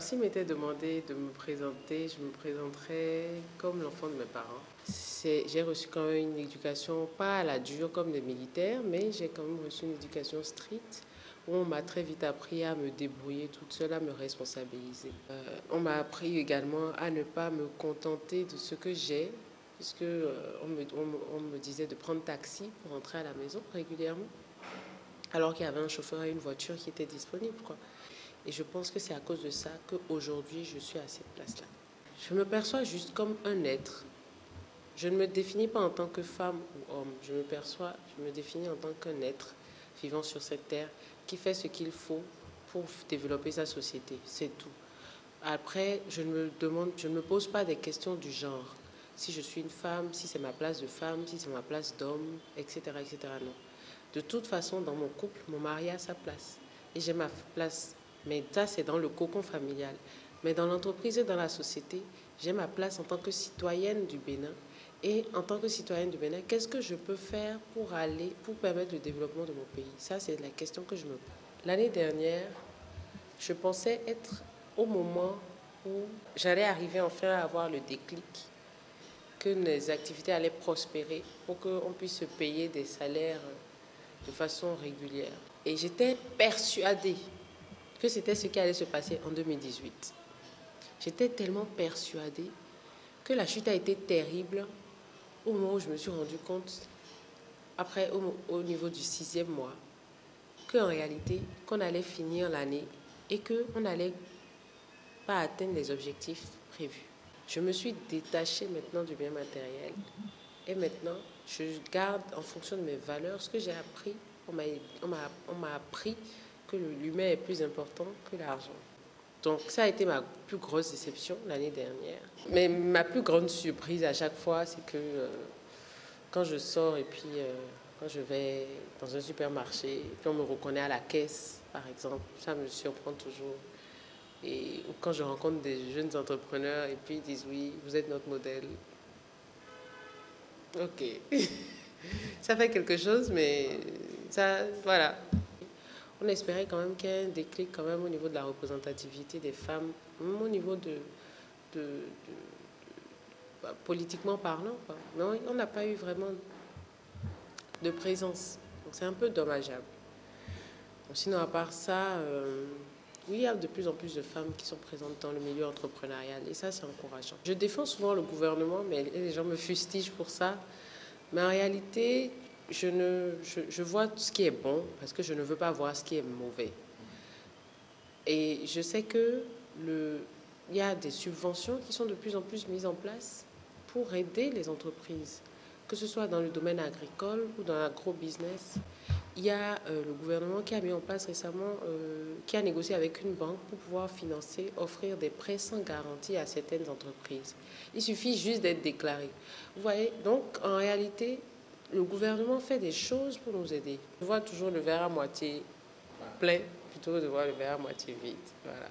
s'il m'était demandé de me présenter, je me présenterais comme l'enfant de mes parents. J'ai reçu quand même une éducation, pas à la dure comme des militaires, mais j'ai quand même reçu une éducation stricte où on m'a très vite appris à me débrouiller toute seule, à me responsabiliser. On m'a appris également à ne pas me contenter de ce que j'ai, puisque on me disait de prendre taxi pour rentrer à la maison régulièrement, alors qu'il y avait un chauffeur et une voiture qui étaient disponibles, quoi. Et je pense que c'est à cause de ça qu'aujourd'hui, je suis à cette place-là. Je me perçois juste comme un être. Je ne me définis pas en tant que femme ou homme. Je me définis en tant qu'un être vivant sur cette terre qui fait ce qu'il faut pour développer sa société. C'est tout. Après, je ne me pose pas des questions du genre. Si je suis une femme, si c'est ma place de femme, si c'est ma place d'homme, etc., etc. Non. De toute façon, dans mon couple, mon mari a sa place. Et j'ai ma place. Mais ça, c'est dans le cocon familial. Mais dans l'entreprise et dans la société, j'ai ma place en tant que citoyenne du Bénin. Et en tant que citoyenne du Bénin, qu'est-ce que je peux faire pour permettre le développement de mon pays? Ça, c'est la question que je me pose. L'année dernière, je pensais être au moment où j'allais arriver enfin à avoir le déclic, que les activités allaient prospérer pour qu'on puisse se payer des salaires de façon régulière. Et j'étais persuadée que c'était ce qui allait se passer en 2018. J'étais tellement persuadée que la chute a été terrible au moment où je me suis rendu compte, après au niveau du 6e mois, qu'en réalité, qu'on allait finir l'année et qu'on n'allait pas atteindre les objectifs prévus. Je me suis détachée maintenant du bien matériel et maintenant, je garde en fonction de mes valeurs ce que j'ai appris. On m'a appris que l'humain est plus important que l'argent. Donc ça a été ma plus grosse déception l'année dernière. Mais ma plus grande surprise à chaque fois, c'est que quand je sors et puis quand je vais dans un supermarché, puis on me reconnaît à la caisse, par exemple, ça me surprend toujours. Et quand je rencontre des jeunes entrepreneurs et puis ils disent oui, vous êtes notre modèle. Ok, ça fait quelque chose, mais ça, voilà. On espérait quand même qu'il y ait un déclic quand même au niveau de la représentativité des femmes, même au niveau de politiquement parlant, quoi. Mais on n'a pas eu vraiment de présence. Donc c'est un peu dommageable. Donc, sinon, à part ça, oui, il y a de plus en plus de femmes qui sont présentes dans le milieu entrepreneurial et ça, c'est encourageant. Je défends souvent le gouvernement, mais les gens me fustigent pour ça. Mais en réalité, je vois ce qui est bon parce que je ne veux pas voir ce qui est mauvais. Et je sais que il y a des subventions qui sont de plus en plus mises en place pour aider les entreprises, que ce soit dans le domaine agricole ou dans l'agro-business. Il y a le gouvernement qui a mis en place récemment, qui a négocié avec une banque pour pouvoir financer, offrir des prêts sans garantie à certaines entreprises. Il suffit juste d'être déclaré. Vous voyez, donc en réalité, le gouvernement fait des choses pour nous aider. Je vois toujours le verre à moitié plein plutôt que de voir le verre à moitié vide. Voilà.